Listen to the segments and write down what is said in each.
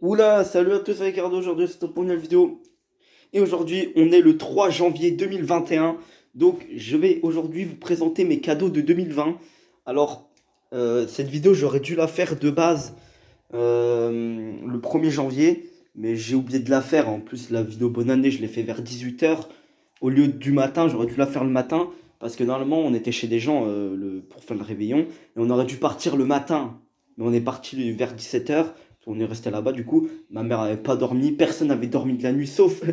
Oula, salut à tous, c'est Ricardo, aujourd'hui c'est pour une nouvelle vidéo. Et aujourd'hui, on est le 3 janvier 2021. Donc, je vais aujourd'hui vous présenter mes cadeaux de 2020. Alors, cette vidéo, j'aurais dû la faire de base le 1er janvier. Mais j'ai oublié de la faire. En plus, la vidéo bonne année, je l'ai fait vers 18 h. Au lieu du matin, j'aurais dû la faire le matin. Parce que normalement, on était chez des gens pour faire le réveillon. Et on aurait dû partir le matin. Mais on est parti vers 17 h. On est resté là-bas, du coup, ma mère n'avait pas dormi, personne n'avait dormi de la nuit, sauf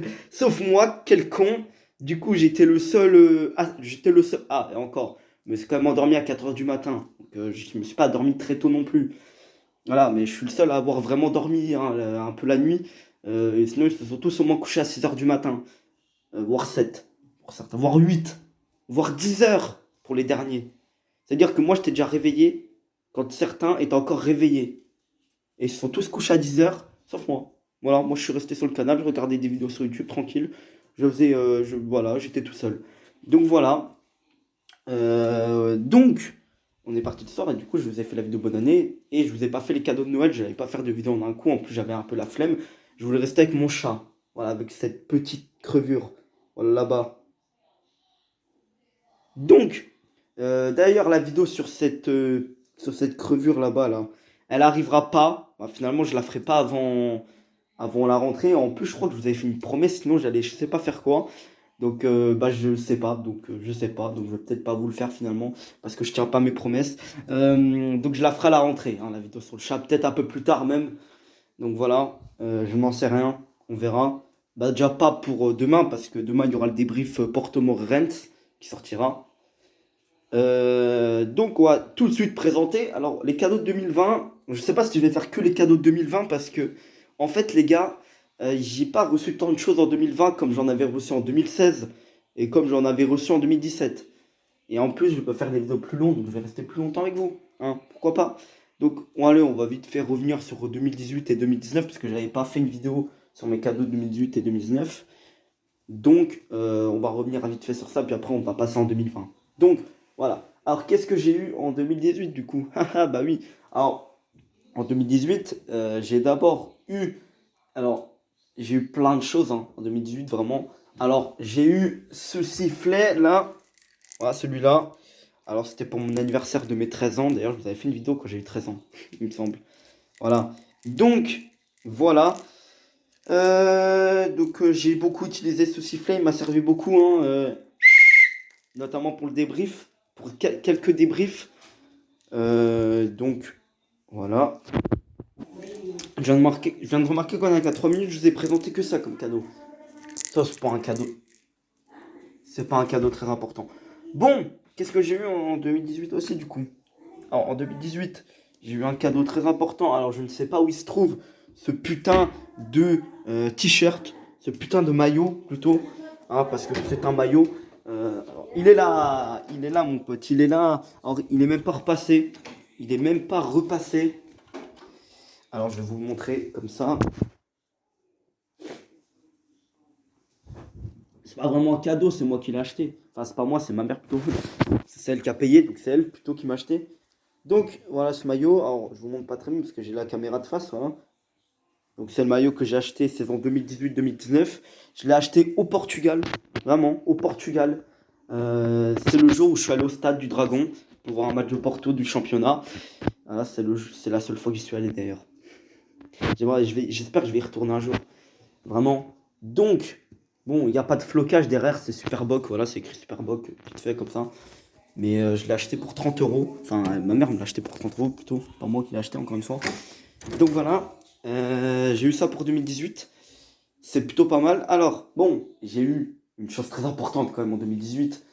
moi, quel con. Du coup, j'étais le seul, j'étais le seul, et encore, mais c'est quand même endormi à 4 h du matin, donc je me suis pas dormi très tôt non plus. Voilà, mais je suis le seul à avoir vraiment dormi hein, un peu la nuit, et sinon ils se sont tous au moins couchés à 6 h du matin, voire 7, pour certains, voire 8, voire 10 heures pour les derniers. C'est-à-dire que moi, j'étais déjà réveillé quand certains étaient encore réveillés. Et ils se sont tous couchés à 10 h, sauf moi. Voilà, moi je suis resté sur le canal, je regardais des vidéos sur YouTube tranquille. Voilà, j'étais tout seul. Donc voilà. Donc, on est parti de soir et du coup, je vous ai fait la vidéo bonne année et je vous ai pas fait les cadeaux de Noël. Je n'allais pas faire de vidéo en un coup. En plus, j'avais un peu la flemme. Je voulais rester avec mon chat. Voilà, avec cette petite crevure. Voilà, là-bas. Donc, d'ailleurs, la vidéo sur cette crevure là-bas, là, elle arrivera pas. Bah, finalement, je la ferai pas avant la rentrée. En plus, je crois que je vous avais fait une promesse, sinon j'allais, je sais pas faire quoi. Donc, bah, je sais pas. Donc, je sais pas. Donc, je vais peut-être pas vous le faire finalement, parce que je tiens pas mes promesses. Donc, je la ferai à la rentrée, hein, la vidéo sur le chat, peut-être un peu plus tard même. Donc voilà, je n'en sais rien, on verra. Bah, déjà pas pour demain, parce que demain il y aura le débrief Porto-Rennes qui sortira. Donc, on va tout de suite présenter. Alors, les cadeaux de 2020, je sais pas si je vais faire que les cadeaux de 2020 parce que, en fait, les gars, j'ai pas reçu tant de choses en 2020 comme j'en avais reçu en 2016 et comme j'en avais reçu en 2017. Et en plus, je peux faire des vidéos plus longues, donc je vais rester plus longtemps avec vous. Hein, pourquoi pas? Donc, allez, on va vite faire revenir sur 2018 et 2019 parce que j'avais pas fait une vidéo sur mes cadeaux de 2018 et 2019. Donc, on va revenir vite fait sur ça, puis après, on va passer en 2020. Donc, voilà. Alors, qu'est-ce que j'ai eu en 2018 du coup? Haha, bah oui. Alors, en 2018, j'ai d'abord eu. Alors, j'ai eu plein de choses hein, en 2018, vraiment. Alors, j'ai eu ce sifflet là. Voilà, celui-là. Alors, c'était pour mon anniversaire de mes 13 ans. D'ailleurs, je vous avais fait une vidéo quand j'ai eu 13 ans, il me semble. Voilà. Donc, voilà. J'ai beaucoup utilisé ce sifflet, il m'a servi beaucoup, hein, notamment pour le débrief, pour quelques débriefs. Donc voilà. Je viens de remarquer qu'on est à 3 minutes, je vous ai présenté que ça comme cadeau. Ça, c'est pas un cadeau. C'est pas un cadeau très important. Bon, qu'est-ce que j'ai eu en 2018 aussi du coup? Alors en 2018, j'ai eu un cadeau très important. Alors je ne sais pas où il se trouve ce putain de t-shirt, ce putain de maillot plutôt, hein, parce que c'est un maillot. Alors, il est là mon pote, il est là. Alors il est même pas repassé, il est même pas repassé. Alors je vais vous le montrer comme ça. C'est pas vraiment un cadeau, c'est moi qui l'ai acheté. Enfin c'est pas moi, c'est ma mère plutôt. C'est elle qui a payé, donc c'est elle plutôt qui m'a acheté. Donc voilà ce maillot. Alors je vous montre pas très bien parce que j'ai la caméra de face. Voilà. Donc c'est le maillot que j'ai acheté saison 2018-2019. Je l'ai acheté au Portugal, vraiment au Portugal. C'est le jour où je suis allé au stade du Dragon pour voir un match de Porto du championnat. Voilà, c'est la seule fois que j'y suis allé d'ailleurs. J'espère que je vais y retourner un jour. Vraiment. Donc, bon, il n'y a pas de flocage derrière, c'est Superboc. Voilà, c'est écrit Superboc, vite fait comme ça. Mais je l'ai acheté pour 30 euros. Enfin, ma mère me l'a acheté pour 30 euros plutôt. Pas moi qui l'ai acheté encore une fois. Donc voilà. J'ai eu ça pour 2018. C'est plutôt pas mal. Alors, bon, j'ai eu une chose très importante quand même en 2018.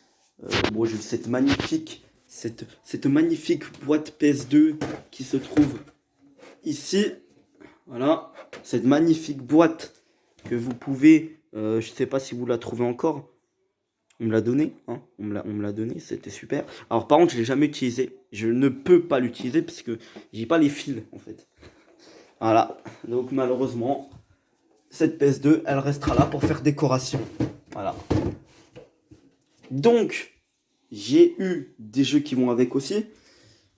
Bon, j'ai eu cette magnifique boîte PS2 qui se trouve ici. Voilà. Cette magnifique boîte que vous pouvez, je sais pas si vous la trouvez encore. On me l'a donné, hein. On me l'a donné, c'était super. Alors par contre, je l'ai jamais utilisé. Je ne peux pas l'utiliser parce que j'ai pas les fils en fait. Voilà. Donc malheureusement, cette PS2, elle restera là pour faire décoration. Voilà. Donc, j'ai eu des jeux qui vont avec aussi.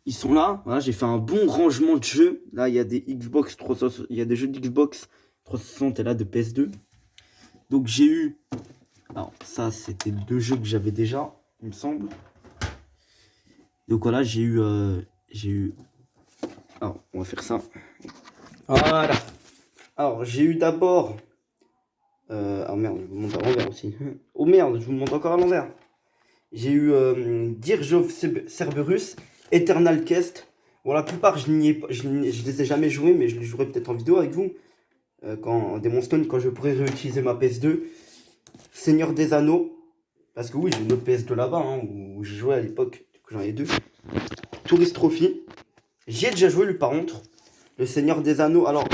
ils sont là. Voilà, j'ai fait un bon rangement de jeux. Là, il y a des Xbox 360, il y a des jeux d'Xbox 360 et là de PS2. Donc j'ai eu. Alors ça, c'était 2 jeux que j'avais déjà, il me semble. Donc voilà, j'ai eu. Alors, on va faire ça. Voilà. Alors, j'ai eu d'abord. Ah merde, je vous montre à l'envers aussi. Oh merde, je vous montre encore à l'envers. J'ai eu Dirge of Cerberus, Eternal Quest. Bon, la plupart, je les ai jamais joués, mais je les jouerai peut-être en vidéo avec vous. Quand des Stone, quand je pourrai réutiliser ma PS2. Seigneur des Anneaux. Parce que oui, j'ai une autre PS2 là-bas, hein, où j'ai joué à l'époque. Du coup, j'en ai 2. Tourist Trophy. J'y ai déjà joué, lui, par contre. Le Seigneur des Anneaux. Alors,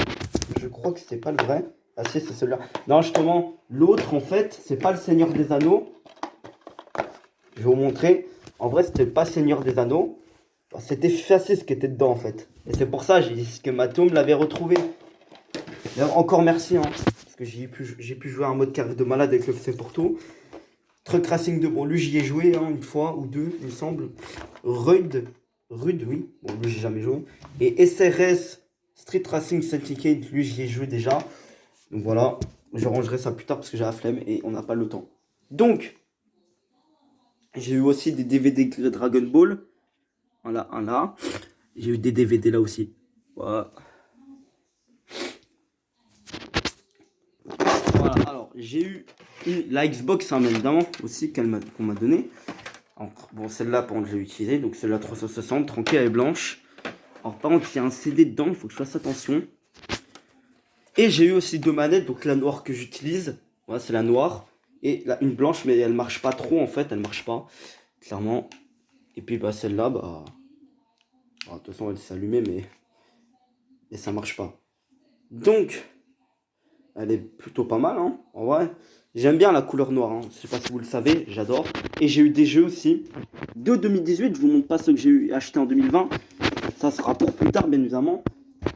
je crois que c'est pas le vrai. Ah si, c'est celui-là. Non, justement, l'autre, en fait, c'est pas le Seigneur des Anneaux. Je vais vous montrer. En vrai, c'était pas Seigneur des Anneaux. C'était effacé ce qui était dedans, en fait. Et c'est pour ça que Mathéo me l'avait retrouvé. D'ailleurs, encore merci, hein, parce que j'ai pu jouer un mode carré de malade avec le FC Porto. Truck Racing 2, bon, lui, j'y ai joué hein, une fois ou deux, il me semble. Rude, oui. Bon, lui, j'ai jamais joué. Et SRS, Street Racing Syndicate, lui, j'y ai joué déjà. Donc voilà, je rangerai ça plus tard parce que j'ai la flemme et on n'a pas le temps. Donc, j'ai eu aussi des DVD de Dragon Ball. Voilà, un là. J'ai eu des DVD là aussi. Voilà. Voilà, alors j'ai eu la Xbox, hein, évidemment, aussi qu'on m'a donné. Bon, celle-là, par contre, je l'ai utilisée. Donc celle-là 360, tranquille, elle est blanche. Alors par contre, il y a un CD dedans, il faut que je fasse attention. Et j'ai eu aussi 2 manettes, donc la noire que j'utilise. Voilà, c'est la noire. Et là, une blanche, mais elle marche pas trop en fait, elle marche pas, clairement. Et puis bah celle-là, bah. De toute façon, elle s'est allumée, mais ça marche pas. Donc, elle est plutôt pas mal, hein, en vrai. J'aime bien la couleur noire, hein. Je sais pas si vous le savez, j'adore. Et j'ai eu des jeux aussi. De 2018, je vous montre pas ceux que j'ai eu acheté en 2020. Ça sera pour plus tard, bien évidemment.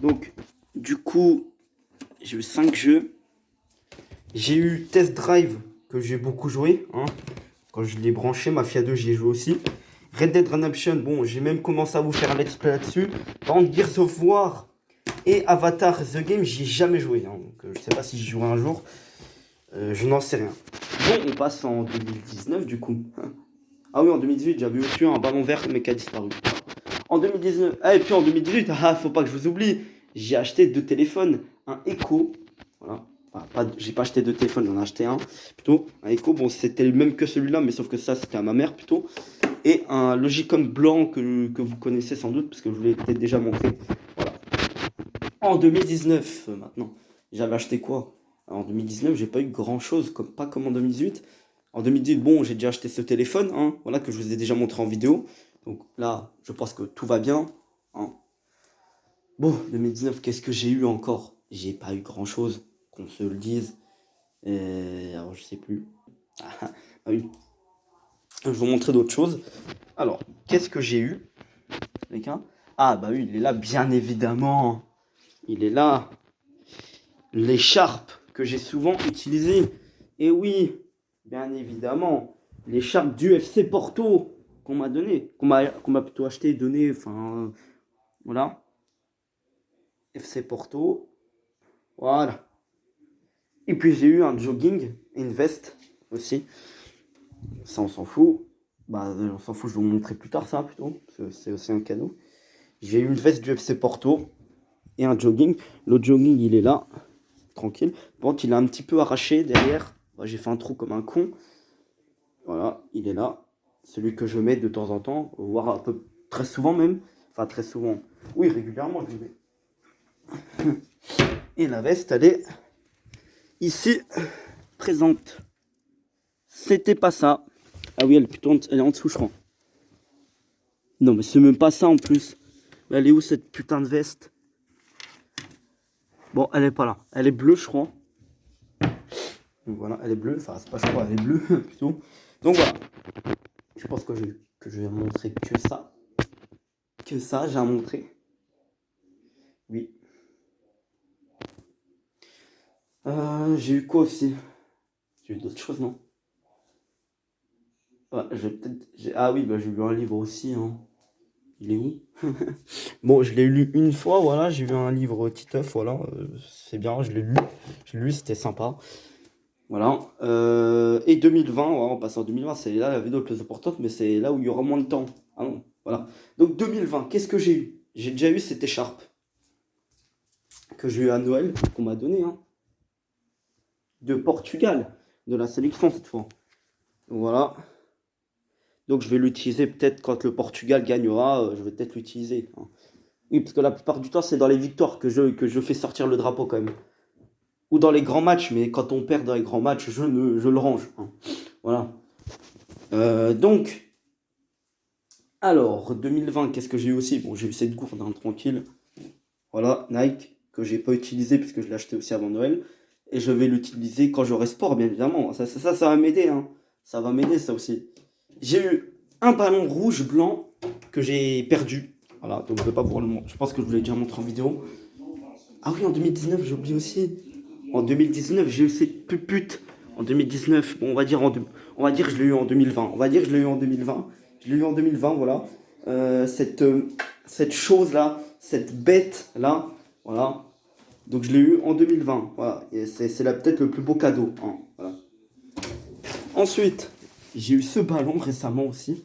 Donc, du coup, j'ai eu 5 jeux. J'ai eu Test Drive, que j'ai beaucoup joué, hein. Quand je l'ai branché, Mafia 2, j'y ai joué aussi. Red Dead Redemption, bon, j'ai même commencé à vous faire un let's play là-dessus. Par contre, Gears of War et Avatar The Game, j'y ai jamais joué. Hein. Donc, je sais pas si j'y jouerai un jour. Je n'en sais rien. Bon, on passe en 2019 du coup. Ah oui, en 2018, j'avais aussi un ballon vert mais qui a disparu. En 2019, ah et puis en 2018, faut pas que je vous oublie, j'ai acheté 2 téléphones. Un Echo, voilà. J'ai pas acheté 2 téléphones, j'en ai acheté un. Plutôt, un Echo, bon c'était le même que celui-là, mais sauf que ça c'était à ma mère plutôt. Et un Logicom blanc que vous connaissez sans doute, parce que je vous l'ai peut-être déjà montré. Voilà. En 2019, maintenant, j'avais acheté quoi? Alors, en 2019, j'ai pas eu grand chose, pas comme en 2018. En 2018, bon, j'ai déjà acheté ce téléphone, hein, voilà, que je vous ai déjà montré en vidéo. Donc là, je pense que tout va bien. Hein. Bon, 2019, qu'est-ce que j'ai eu encore? J'ai pas eu grand chose, qu'on se le dise. Alors, je sais plus. Ah oui. Je vais vous montrer d'autres choses. Alors, qu'est-ce que j'ai eu? Quelqu'un? Ah, bah oui, il est là, bien évidemment. Il est là. L'écharpe que j'ai souvent utilisée. Et oui, bien évidemment, l'écharpe du FC Porto qu'on m'a donné, qu'on m'a plutôt acheté, donné, enfin, voilà. FC Porto, voilà. Et puis j'ai eu un jogging, une veste aussi. Ça, on s'en fout. Bah, on s'en fout, je vais vous montrer plus tard ça, plutôt. C'est aussi un cadeau. J'ai eu une veste du FC Porto et un jogging. Le jogging, il est là, tranquille. Bon, il est un petit peu arraché derrière. J'ai fait un trou comme un con. Voilà, il est là. Celui que je mets de temps en temps, voire un peu très souvent même. Enfin, très souvent. Oui, régulièrement, je le mets. Et la veste, elle est ici, présente. C'était pas ça. Ah oui, elle est plutôt elle est en dessous, je crois. Non, mais c'est même pas ça en plus. Mais elle est où cette putain de veste? Bon, elle est pas là. Elle est bleue, je crois. Donc voilà, elle est bleue. Enfin, c'est pas je crois, elle est bleue plutôt. Donc voilà. Je pense que je vais montrer que ça. Que ça, j'ai à montrer. Oui. J'ai eu quoi aussi? J'ai eu d'autres choses, non? Ouais, ah oui, bah, j'ai lu un livre aussi. Hein. Il est où? Bon, je l'ai lu une fois, voilà, j'ai lu un livre Titeuf, voilà, c'est bien, je l'ai lu. Je l'ai lu, c'était sympa. Voilà. Et 2020, voilà, on passe en 2020, c'est là la vidéo la plus importante, mais c'est là où il y aura moins de temps. Ah non, voilà. Donc 2020, qu'est-ce que j'ai eu? J'ai déjà eu cette écharpe que j'ai eu à Noël, qu'on m'a donné, hein, de Portugal, de la sélection cette fois. Voilà. Donc je vais l'utiliser peut-être quand le Portugal gagnera, je vais peut-être l'utiliser, hein. Oui, parce que la plupart du temps, c'est dans les victoires que je fais sortir le drapeau quand même. Ou dans les grands matchs, mais quand on perd dans les grands matchs, je le range, hein. Voilà. Donc, alors, 2020, qu'est-ce que j'ai eu aussi? Bon, j'ai eu cette gourde, hein, tranquille. Voilà, Nike, que j'ai pas utilisé puisque je l'ai acheté aussi avant Noël. Et je vais l'utiliser quand j'aurai sport, bien évidemment. Ça va m'aider, hein. Ça va m'aider, ça aussi. J'ai eu un ballon rouge-blanc que j'ai perdu. Voilà, donc je vais pas pouvoir le montrer. Je pense que je vous l'ai déjà montré en vidéo. Ah oui, en 2019, j'ai oublié aussi. En 2019, j'ai eu cette pute. En 2019, bon, on va dire que je l'ai eu en 2020. On va dire que je l'ai eu en 2020. Je l'ai eu en 2020, voilà. Cette chose-là, cette bête-là, voilà. Donc je l'ai eu en 2020. Voilà. Et c'est là peut-être le plus beau cadeau, hein, voilà. Ensuite, j'ai eu ce ballon récemment aussi.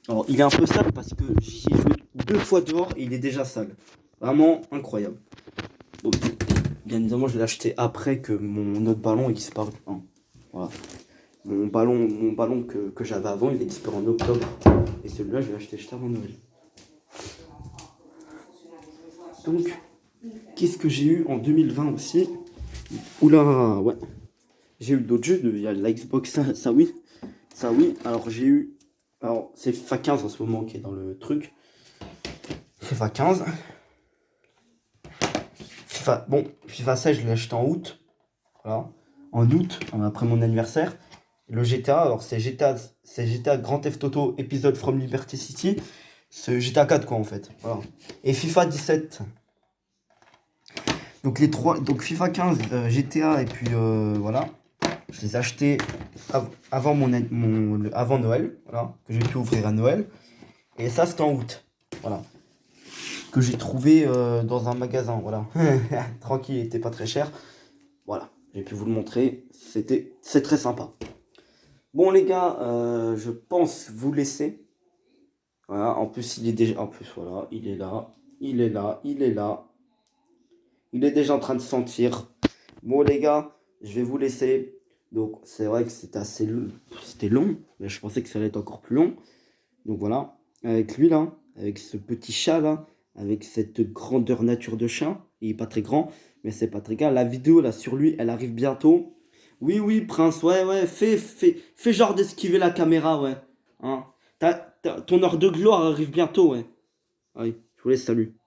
Alors, il est un peu sale parce que j'y ai joué 2 fois dehors et il est déjà sale. Vraiment incroyable. Donc, bien évidemment, je l'ai acheté après que mon autre ballon ait disparu, hein. Voilà. Mon ballon que j'avais avant, il est disparu en octobre. Et celui-là, je l'ai acheté juste avant Noël. Donc, qu'est-ce que j'ai eu en 2020 aussi? Oula, ouais. J'ai eu d'autres jeux. Il y a la Xbox, ça oui. Ça oui. Alors, j'ai eu. Alors, c'est FIFA 15 en ce moment qui est dans le truc. FIFA 15. FIFA 16, je l'ai acheté en août. Voilà. En août, après mon anniversaire. Le GTA, alors c'est GTA Grand Theft Auto épisode From Liberty City. C'est GTA 4 quoi en fait. Voilà. Et FIFA 17. Donc les trois. Donc FIFA 15, GTA et puis voilà. Je les ai achetés avant avant Noël. Voilà. Que j'ai pu ouvrir à Noël. Et ça c'était en août. Voilà. Que j'ai trouvé dans un magasin. Voilà. Tranquille, il était pas très cher. Voilà. J'ai pu vous le montrer. C'est très sympa. Bon les gars, je pense vous laisser. Voilà, en plus il est déjà. En plus voilà, il est là. Il est là. Il est là. Il est déjà en train de sentir. Bon les gars, je vais vous laisser. Donc c'est vrai que c'était assez long. C'était long, mais je pensais que ça allait être encore plus long. Donc voilà. Avec lui là, avec ce petit chat là, avec cette grandeur nature de chat. Il est pas très grand, mais c'est pas très grave. La vidéo là sur lui, elle arrive bientôt. Oui, oui, Prince, ouais, ouais, fais genre d'esquiver la caméra, ouais. Hein. Ton heure de gloire arrive bientôt, ouais. Allez, je vous laisse, salut.